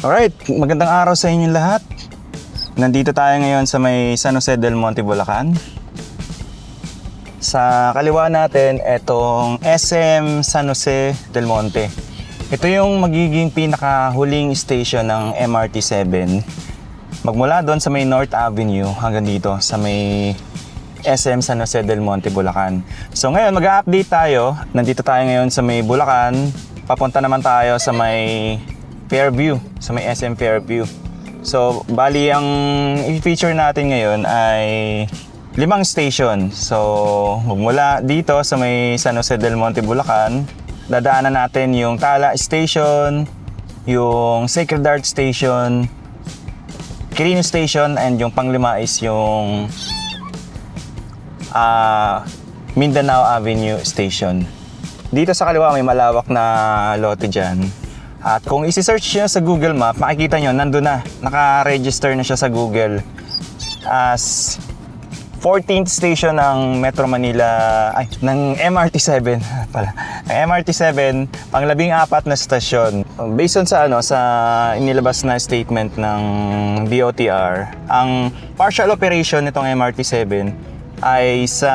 Alright, magandang araw sa inyong lahat. Nandito tayo ngayon sa may San Jose del Monte, Bulacan. Sa kaliwa natin, itong SM San Jose del Monte. Ito yung magiging pinakahuling station ng MRT-7. Magmula doon sa may North Avenue hanggang dito sa may SM San Jose del Monte, Bulacan. So ngayon, mag-a-update tayo. Nandito tayo ngayon sa may Bulacan. Papunta naman tayo sa may Fairview, sa may SM Fairview. So, bali ang i-feature natin ngayon ay 5 station. So, magmula dito sa may San Jose del Monte, Bulacan, dadaanan natin yung Tala Station, yung Sacred Heart Station, Quirino Station, and yung panglima is yung Mindanao Avenue Station. Dito sa kaliwa may malawak na lote dyan. At kung isi-search nyo sa Google Map, makikita nyo, nandun na. Naka-register na siya sa Google as 14th station ng Metro Manila, ng MRT-7 pala. Ng MRT-7, pang 14 na stasyon. Based on sa inilabas na statement ng DOTR, ang partial operation nitong MRT-7 ay sa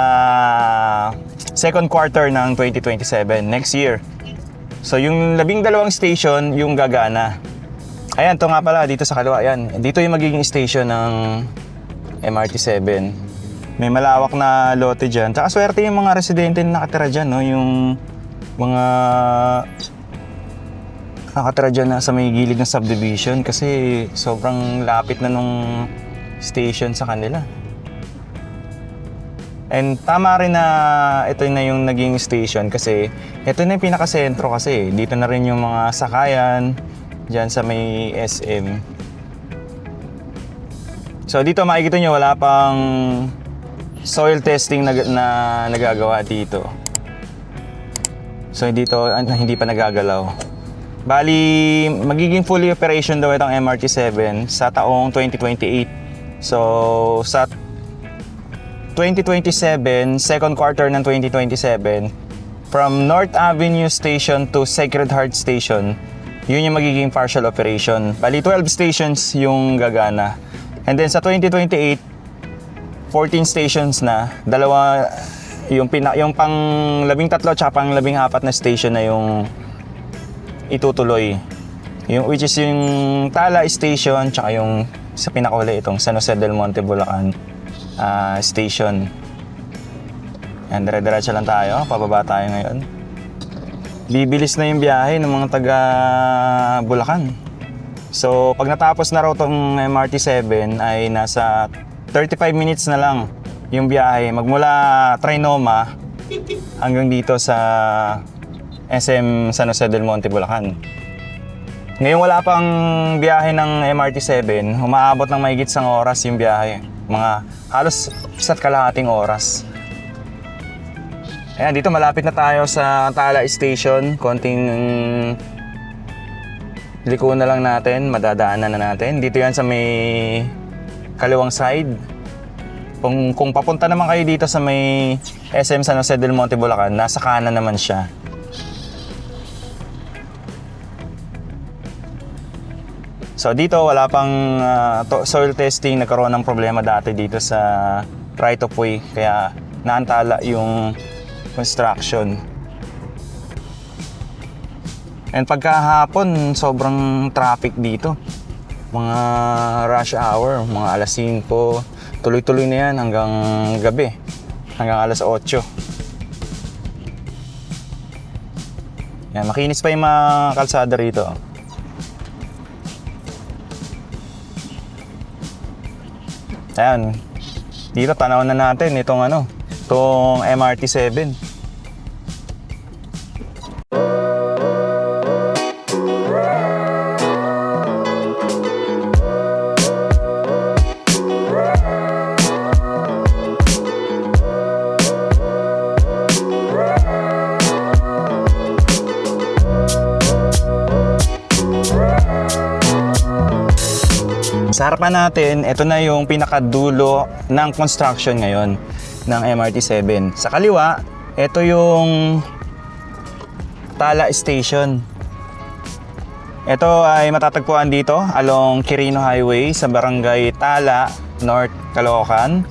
second quarter ng 2027, next year. So yung 12 station yung gagana. Ayan, to nga pala dito sa kaliwa. Ayan, dito yung magiging station ng MRT-7. May malawak na lote dyan. Tsaka swerte yung mga residente na nakatira dyan, no? Yung mga nakatira dyan na sa may gilid ng subdivision kasi sobrang lapit na nung station sa kanila. And tama rin na ito na yung naging station kasi ito na yung pinakasentro kasi. Dito na rin yung mga sakayan dyan sa may SM. So dito makikita nyo wala pang soil testing na nagagawa dito. So dito hindi pa nagagalaw. Bali magiging fully operation daw itong MRT-7 sa taong 2028. So sa 2027, second quarter ng 2027, from North Avenue Station to Sacred Heart Station, yun yung magiging partial operation. Bali, 12 stations yung gagana. And then sa 2028, 14 stations na, dalawa, yung pang 13 tsaka pang 14 na station na yung itutuloy. Which is yung Tala Station, tsaka yung sa pinakahuli itong San Jose del Monte, Bulacan station. Yan, dire-diretso lang tayo. Pababa tayo ngayon. Bibilis na yung biyahe ng mga taga Bulacan. So, pag natapos na raw itong MRT-7 ay nasa 35 minutes na lang yung biyahe. Magmula Trinoma hanggang dito sa SM San Jose del Monte, Bulacan. Ngayon wala pang biyahe ng MRT-7. Umaabot ng mahigit isang oras yung biyahe. Mga halos 1.5 oras. Ayan, dito malapit na tayo sa Tala Station. Konting liko na lang natin, madadaanan na natin. Dito yan sa may kaliwang side. Kung papunta naman kayo dito sa may SM San Jose del Monte, Bulacan, nasa kanan naman siya. So dito wala pang soil testing, nagkaroon ng problema dati dito sa right of way kaya naantala yung construction. And pagkahapon sobrang traffic dito. Mga rush hour, mga alas 5, tuloy-tuloy na yan hanggang gabi, hanggang alas 8. Yan, makinis pa yung mga kalsada rito. Ayan, dito tanaw na natin itong itong MRT-7. Sa harapan natin, ito na yung pinakadulo ng construction ngayon ng MRT-7. Sa kaliwa, ito yung Tala Station. Ito ay matatagpuan dito along Quirino Highway sa Barangay Tala, North Caloocan.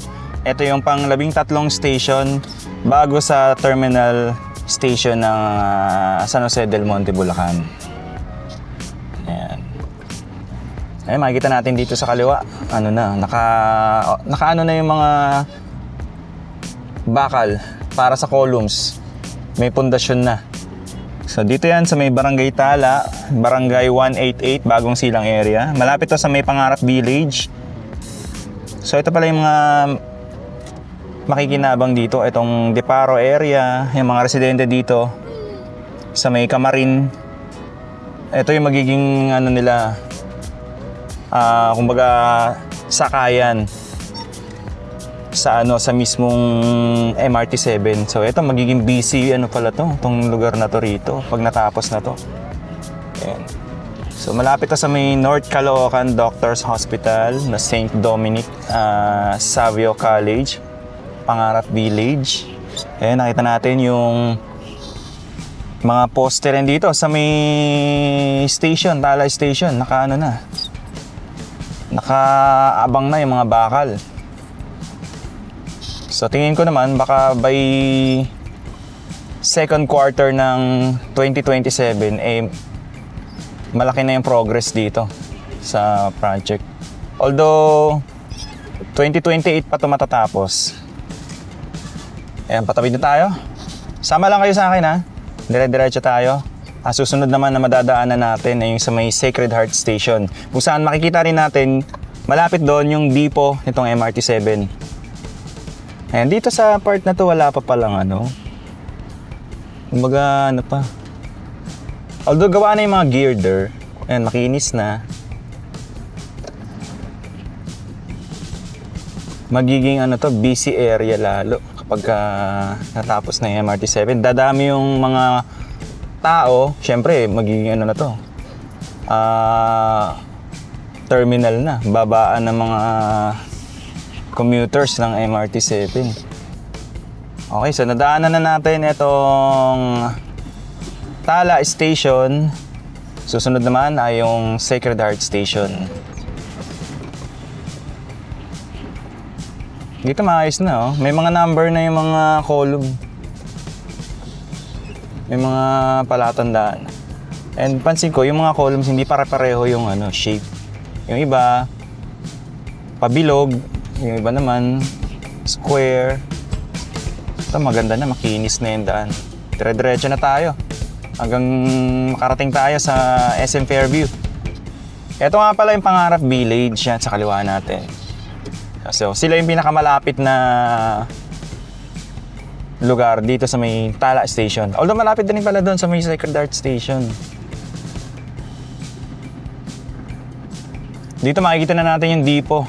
Ito yung pang-13 station bago sa terminal station ng San Jose del Monte, Bulacan. Ayan. Ay, makikita natin dito sa kaliwa. Ano na, naka na yung mga bakal para sa columns. May pundasyon na. So dito yan sa may Barangay Tala, Barangay 188, Bagong Silang area. Malapit to sa may Pangarap Village. So ito pala yung mga makikinabang dito. Itong Deparo area, yung mga residente dito sa may Camarin. Ito yung magiging ano nila, kumbaga sakayan sa sa mismong MRT7. So ito magiging busy pala to, itong lugar na to rito pag natapos na to. Ayan. So malapit to sa may North Caloocan Doctors Hospital na St. Dominic Savio College, Pangarap Village. Ayan, nakita natin yung mga poster dito sa may station, Tala Station. Nakaabang na yung mga bakal. So tingin ko naman baka by second quarter ng 2027 malaki na yung progress dito sa project. Although 2028 pa ito matatapos. Ayan, patabi na tayo. Sama lang kayo sa akin ha. Dire-diretso tayo. Susunod naman na madadaanan natin ay yung sa may Sacred Heart Station. Kung saan makikita rin natin malapit doon yung depot nitong MRT7. Ayan, dito sa part na to wala pa palang kumbaga pa. Although gawa na yung mga girder, ayan, makinis na. Magiging busy area lalo kapag natapos na yung MRT7. Dadami yung mga tao, syempre magiging terminal na, babaan ng mga commuters ng MRT7. Okay, so nadaanan na natin itong Tala Station. Susunod naman ay yung Sacred Heart Station. Dito maayos na May mga number na yung mga column. May mga palatandaan. And pansin ko, yung mga columns hindi pare-pareho yung shape. Yung iba pabilog, yung iba naman square. Ito maganda na, makinis na yung daan. Dire-diretso na tayo hanggang makarating tayo sa SM Fairview. Ito nga pala yung Pangarap Village yan sa kaliwa natin. So sila yung pinakamalapit na lugar dito sa may Tala Station. Although malapit din pala doon sa may Sacred Heart Station. Dito makikita na natin yung depot.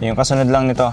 Yung kasunod lang nito.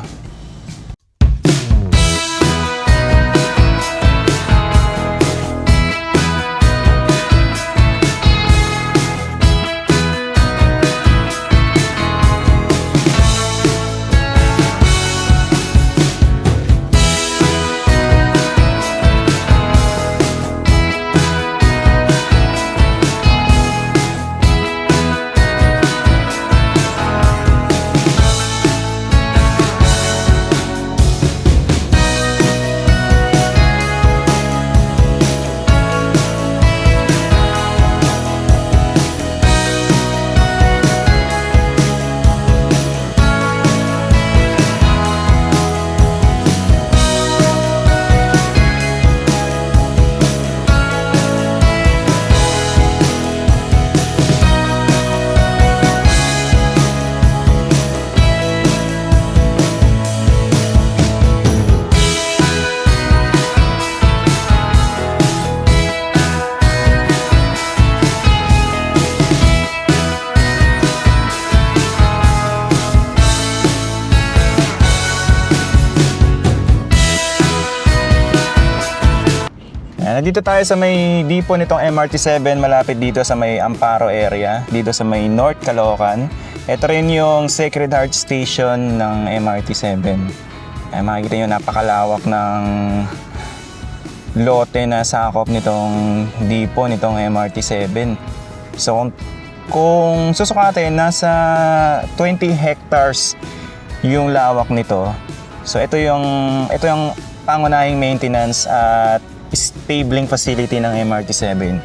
Nandito tayo sa may depot nitong MRT7, malapit dito sa may Amparo area, dito sa may North Caloocan. Ito rin yung Sacred Heart Station ng MRT7. Makikita nyo napakalawak ng lote na sakop nitong depot nitong MRT7. So kung susukatin, nasa 20 hectares yung lawak nito. So ito yung pangunahing maintenance at stabling facility ng MRT-7.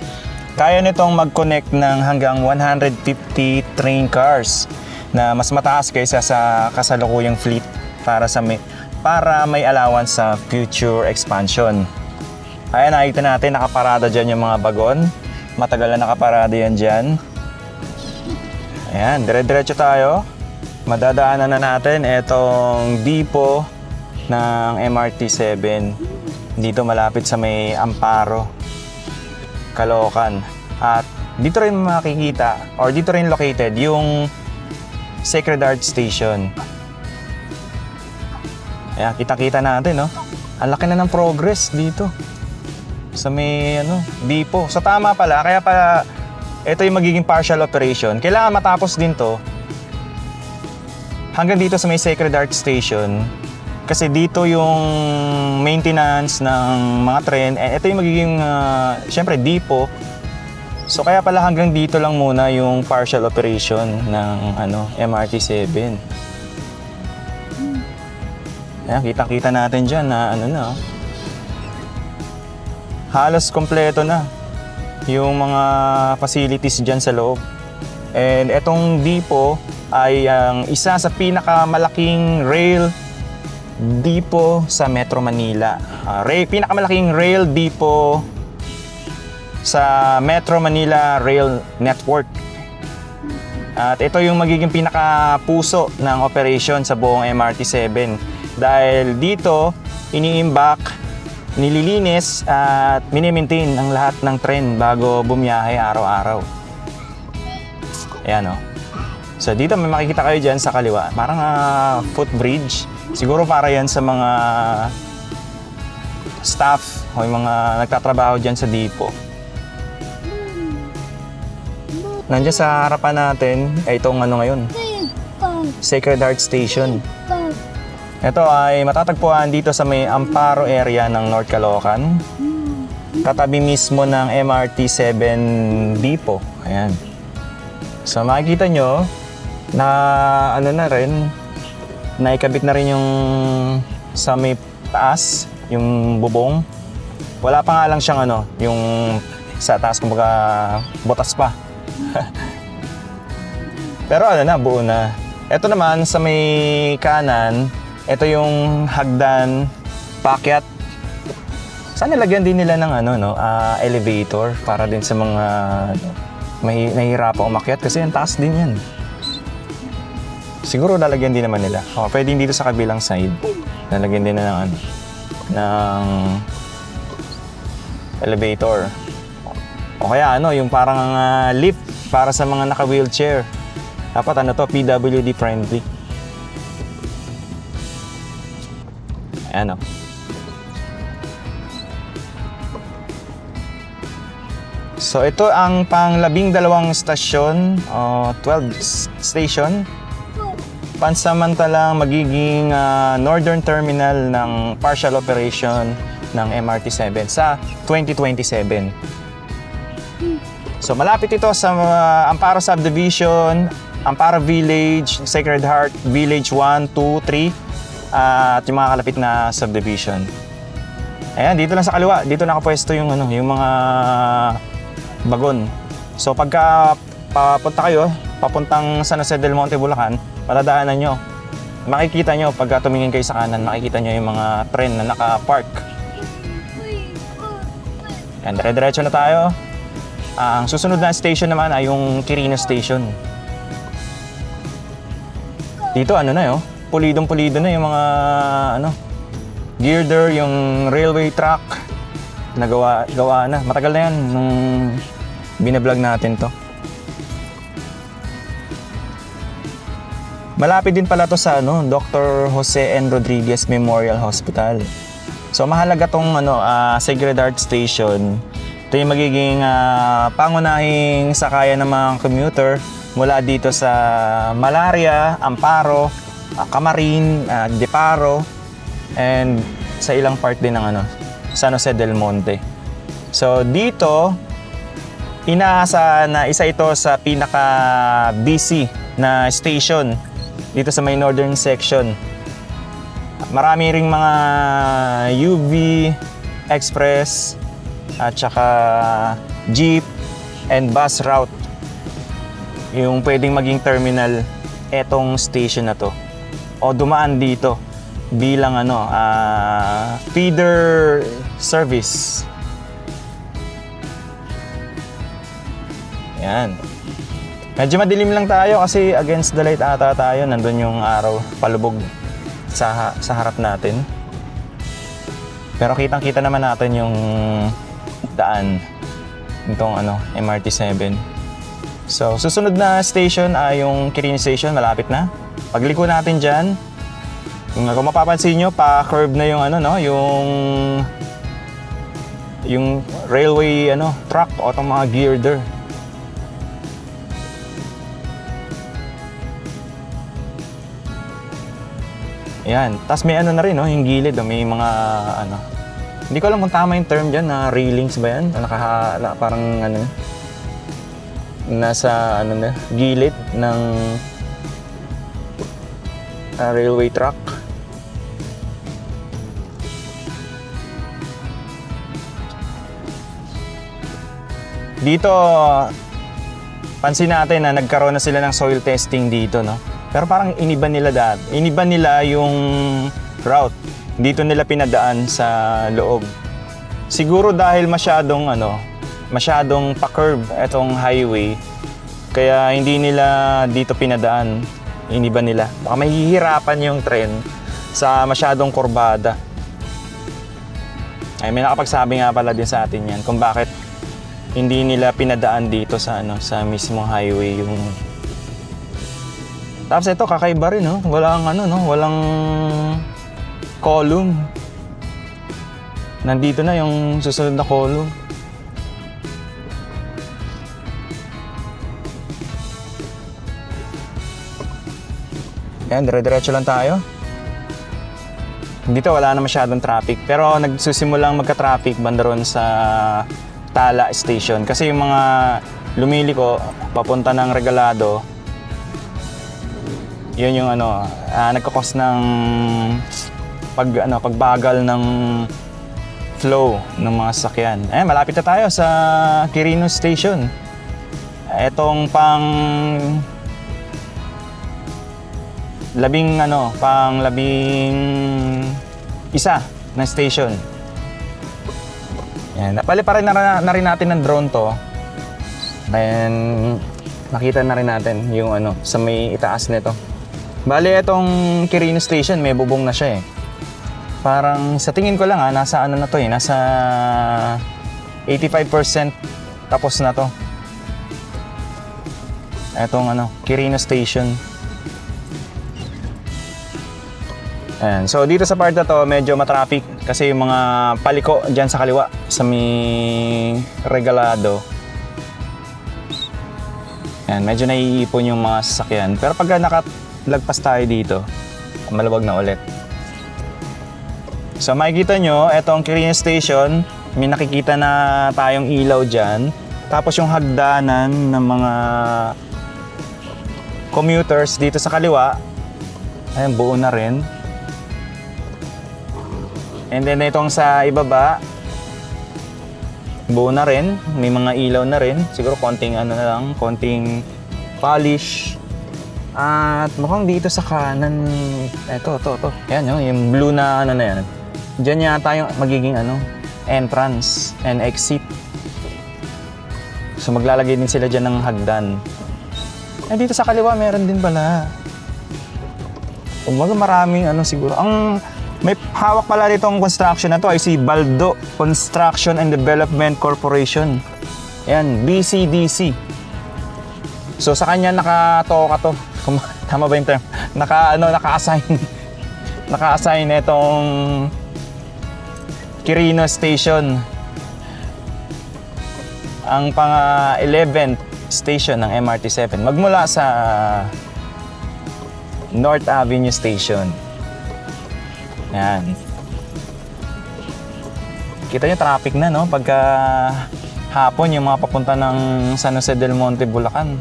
Kaya nitong mag-connect ng hanggang 150 train cars na mas mataas kaysa sa kasalukuyang fleet para may allowance sa future expansion. Ayan, nakita natin nakaparada dyan yung mga bagon. Matagal na nakaparada yan dyan. Ayan, dire-diretso tayo. Madadaanan na natin itong depot ng MRT-7 dito malapit sa may Amparo, Caloocan. At dito rin makikita or dito rin located yung Sacred Heart Station. Ayan, kita-kita natin, no? Ang laki na ng progress dito sa may depot. So tama pala, kaya pala ito yung magiging partial operation. Kailangan matapos din to hanggang dito sa may Sacred Heart Station. Kasi dito yung maintenance ng mga tren. Ito yung magiging, syempre, depot. So kaya pala hanggang dito lang muna yung partial operation ng MRT-7. Ayan, kita-kita natin dyan na halos kompleto na yung mga facilities dyan sa loob. And etong depot ay ang isa sa pinakamalaking rail depot sa Metro Manila. Pinakamalaking rail depot sa Metro Manila Rail Network. At ito yung magiging pinakapuso ng operation sa buong MRT-7. Dahil dito, iniimbak, nililinis at minimaintain ang lahat ng tren bago bumiyahe araw-araw. Ayan, So dito may makikita kayo dyan sa kaliwa. Parang footbridge. Siguro para yan sa mga staff o yung mga nagtatrabaho dyan sa depot. Nandiyan sa harapan natin ay itong ngayon, Sacred Heart Station. Ito ay matatagpuan dito sa may Amparo area ng North Caloocan. Katabi mismo ng MRT-7 depot. Ayan. So makikita nyo na na rin, naikabit na rin yung sa may taas, yung bubong. Wala pa nga lang siyang yung sa taas, kumbaga butas pa. Pero buo na. Ito naman sa may kanan, ito yung hagdan paakyat. Sana lagyan din nila ng elevator para din sa mga may nahihirapang umakyat kasi ang taas din yan. Siguro lalagyan din naman nila. Pwede dito sa kabilang side. Lalagyan din na ng elevator. O kaya yung parang lift para sa mga naka-wheelchair. Dapat PWD friendly. Ayan So ito ang pang-12 stasyon, 12 station. Pansamantalang magiging northern terminal ng partial operation ng MRT-7 sa 2027. So malapit ito sa Amparo Subdivision, Amparo Village, Sacred Heart Village 1, 2, 3 at yung mga kalapit na subdivision. Ayan, dito lang sa kaliwa, dito nakapwesto yung yung mga bagon. So pagka papunta kayo, papuntang San Jose del Monte, Bulacan, paladaanan nyo. Makikita nyo, pagka tumingin kayo sa kanan, makikita nyo yung mga tren na naka-park. Ayan, dire-diretso na tayo. Ang susunod na station naman ay yung Quirino Station. Dito pulidong-pulido na yung mga girder, yung railway track gawa na. Matagal na yan nung binablog natin to. Malapit din pala to sa Dr. Jose N. Rodriguez Memorial Hospital. So mahalaga tong Sacred Heart Station. Ito yung magiging pangunahing sakayan ng mga commuter mula dito sa Malaria, Amparo, Camarin, Deparo, and sa ilang part din ng San Jose del Monte. So dito, Inaasahan na isa ito sa pinaka-busy na station dito sa may northern section. Marami ring mga UV, express, at saka jeep and bus route yung pwedeng maging terminal etong station na to o dumaan dito bilang feeder service. Yan. Medyo madilim lang tayo kasi against the light ata tayo. Nandun yung araw palubog sa harap natin. Pero kitang-kita naman natin yung daan nitong MRT-7. So, susunod na station ay yung Quirino Station, malapit na. Pagliko natin dyan, kung mapapansin nyo, pa-curve na yung yung railway truck o itong mga girder. Yan. Tapos may na rin, yung gilid, may mga Hindi ko alam kung tama yung term dyan, na railings ba yan? Parang nasa gilid ng railway track. Dito, pansin natin na nagkaroon na sila ng soil testing dito, no? Pero parang iniba nila yung route. Dito nila pinadaan sa loob. Siguro dahil masyadong pa-curve itong highway, kaya hindi nila dito pinadaan. Iniba nila. Baka mahihirapan yung tren sa masyadong kurbada. Ay, may nakapagsabi nga pala din sa atin yan kung bakit hindi nila pinadaan dito sa mismong highway yung. Tapos ito kakaiba rin, no? Walang column. Nandito na yung susunod na column. Yan, dire-diretso lang tayo. Dito wala na masyadong traffic, pero nagsusimulang magka-traffic banda ron sa Tala Station kasi yung mga lumiliko papunta ng Regalado, yun yung nagkakos ng pagbagal ng flow ng mga sasakyan. Malapit na tayo sa Quirino Station. Etong labing isa na station. Yan, napaliparin na rin natin ng drone to. Then nakita na rin natin yung sa may itaas nito. Bali itong Quirino Station may bubong na siya eh. Parang sa tingin ko lang nasa na to eh, nasa 85% tapos na to. Etong Quirino Station. Ayan. So dito sa part na to medyo matraffic kasi yung mga paliko dyan sa kaliwa sa may Regalado. Ayan, medyo naiipon yung mga sasakyan. Pero pag nakalagpas tayo dito, maluwag na ulit. So makikita nyo, etong Quirino Station, may nakikita na tayong ilaw dyan. Tapos yung hagdanan ng mga commuters dito sa kaliwa, ayan, buo na rin. And then itong sa ibaba, buo na rin, may mga ilaw na rin. Siguro konting konting polish. At mukhang dito sa kanan, ito. Yan yung blue na yan. Diyan yata yung magiging entrance and exit. So maglalagay din sila dyan ng hagdan. Dito sa kaliwa meron din pala. Maraming siguro. Ang may hawak pala ditong construction na to ay si Baldo Construction and Development Corporation. Ayan, BCDC. So sa kanya nakatoka to. Tama ba yung term? Naka-assign itong Quirino Station. Ang pang-11th station ng MRT-7 magmula sa North Avenue Station. Yan. Kita nyo traffic na, no? Pagka hapon yung mga papunta ng San Jose del Monte, Bulacan.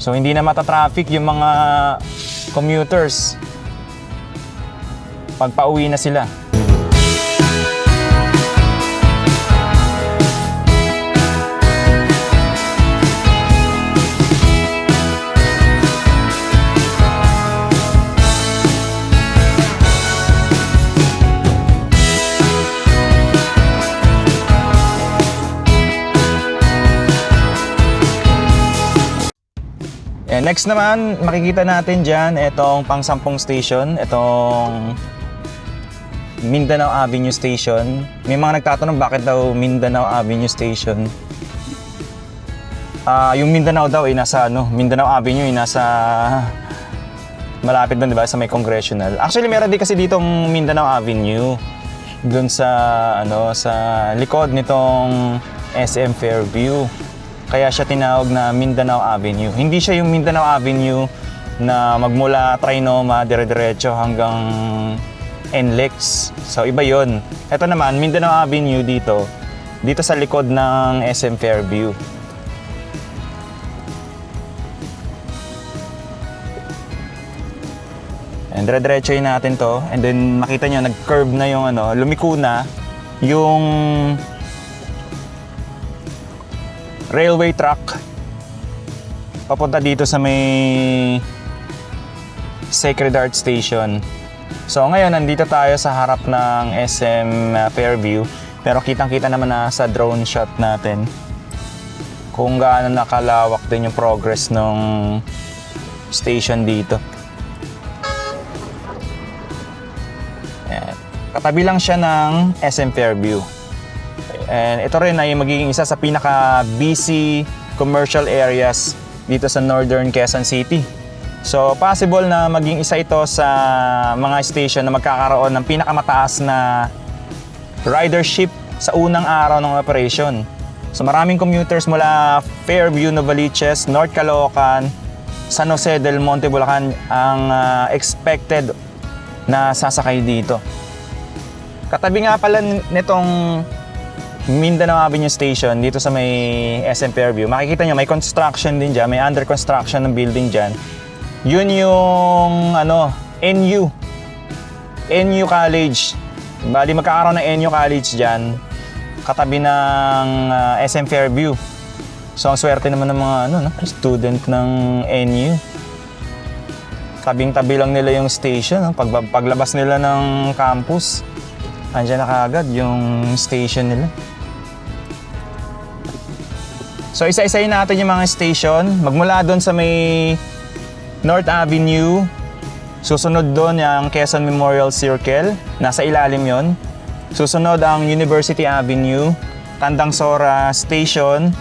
So hindi na matatraffic yung mga commuters pag pauwi na sila. Next naman, makikita natin dyan itong pang-10 station, itong Mindanao Avenue Station. May mga nagtatanong bakit daw Mindanao Avenue Station. Yung Mindanao daw ay nasa Mindanao Avenue ay nasa malapit doon, 'di ba, sa may Congressional. Actually, meron din kasi ditong Mindanao Avenue doon sa sa likod nitong SM Fairview. Kaya siya tinawag na Mindanao Avenue. Hindi siya yung Mindanao Avenue na magmula Trinoma dire-diretso hanggang NLEX. So iba yon. Ito naman, Mindanao Avenue dito sa likod ng SM Fairview. And dire-diretso yun natin to. And then makita nyo, nag-curve na yung lumiko na yung railway track papunta dito sa may Sacred Heart Station. So ngayon nandito tayo sa harap ng SM Fairview, pero kitang-kita naman na sa drone shot natin kung gaano nakalawak din yung progress ng station dito. Ayan. Katabi lang siya ng SM Fairview. And ito rin ay magiging isa sa pinaka-busy commercial areas dito sa Northern Quezon City. So possible na maging isa ito sa mga station na magkakaroon ng pinakamataas na ridership sa unang araw ng operation. So maraming commuters mula Fairview, Novaliches, North Caloocan, San Jose del Monte, Bulacan ang expected na sasakay dito. Katabi nga pala nitong Mindanao Avenue Station dito sa may SM Fairview, makikita nyo may construction din dyan, may under construction ng building dyan. Yun yung NU College. Bali magkakaroon ng NU College dyan katabi ng SM Fairview. So ang swerte naman ng mga student ng NU. Tabing-tabi lang nila yung station. Paglabas nila ng campus, andyan na kaagad yung station nila. So isa-isayin natin yung mga station. Magmula doon sa may North Avenue, susunod doon yung Quezon Memorial Circle, nasa ilalim yon. Susunod ang University Avenue, Tandang Sora Station.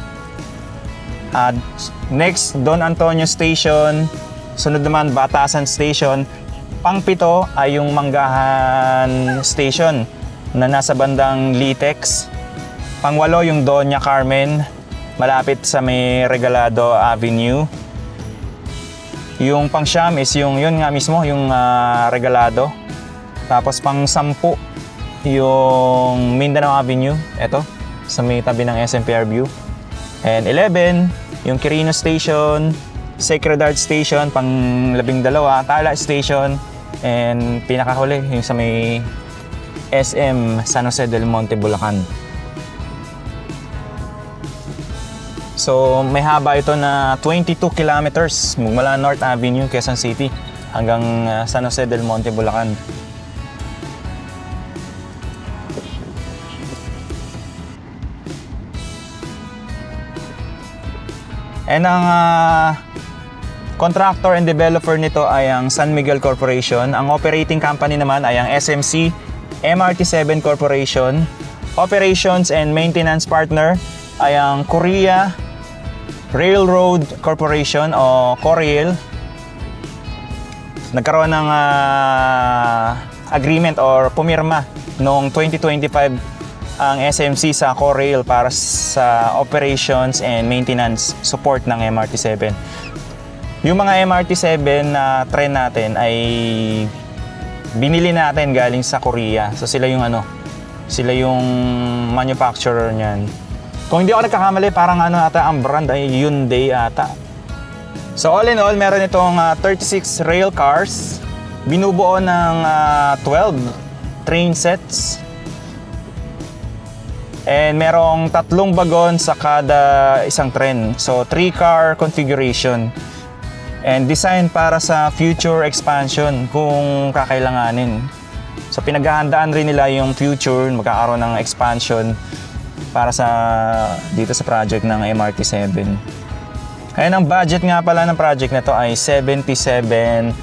Next, Don Antonio Station. Sunod naman Batasan Station. Pang-7 ay yung Manggahan Station na nasa bandang Litex. Pang-8 yung Doña Carmen, malapit sa may Regalado Avenue. Yung pang-9 is yun nga mismo, yung Regalado. Tapos pang-10 yung Mindanao Avenue, eto, sa may tabi ng SM Fairview. And 11, yung Quirino Station, Sacred Heart Station, pang-12, Tala Station, and pinakahuli, yung sa may SM San Jose del Monte, Bulacan. So may haba ito na 22 kilometers mula North Avenue, Quezon City hanggang San Jose del Monte, Bulacan. And ang contractor and developer nito ay ang San Miguel Corporation. Ang operating company naman ay ang SMC MRT7 Corporation. Operations and maintenance partner ay ang Korea Railroad Corporation o KORAIL. Nagkaroon ng agreement or pumirma noong 2025 ang SMC sa KORAIL para sa operations and maintenance support ng MRT7. Yung mga MRT7 na train natin ay binili natin galing sa Korea. So sila yung Sila yung manufacturer niyan. Kung hindi ako nagkakamali, parang ano ata ang brand ay Hyundai ata. So all in all, meron itong 36 rail cars. Binubuo ng 12 train sets. And merong 3 bagon sa kada isang tren. So 3-car configuration. And design para sa future expansion kung kakailanganin. So pinaghahandaan rin nila yung future, magkakaroon ng expansion para sa dito sa project ng MRT7. Kaya ang budget nga pala ng project na to ay 77,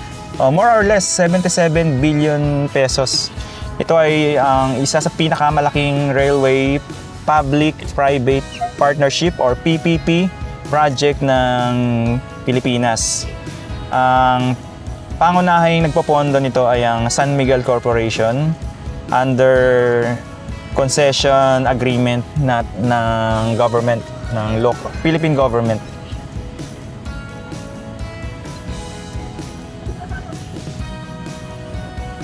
more or less 77 billion pesos. Ito ay ang isa sa pinakamalaking railway public-private partnership or PPP project ng Pilipinas. Ang pangunahing nagpopondo nito ay ang San Miguel Corporation under concession agreement ng government, ng Philippine government.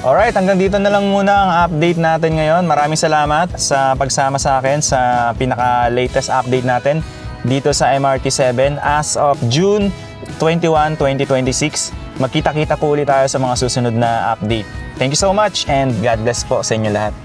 Alright, hanggang dito na lang muna ang update natin ngayon. Maraming salamat sa pagsama sa akin sa pinaka-latest update natin dito sa MRT7 as of June 21, 2026. Magkita-kita po ulit tayo sa mga susunod na update. Thank you so much and God bless po sa inyo lahat.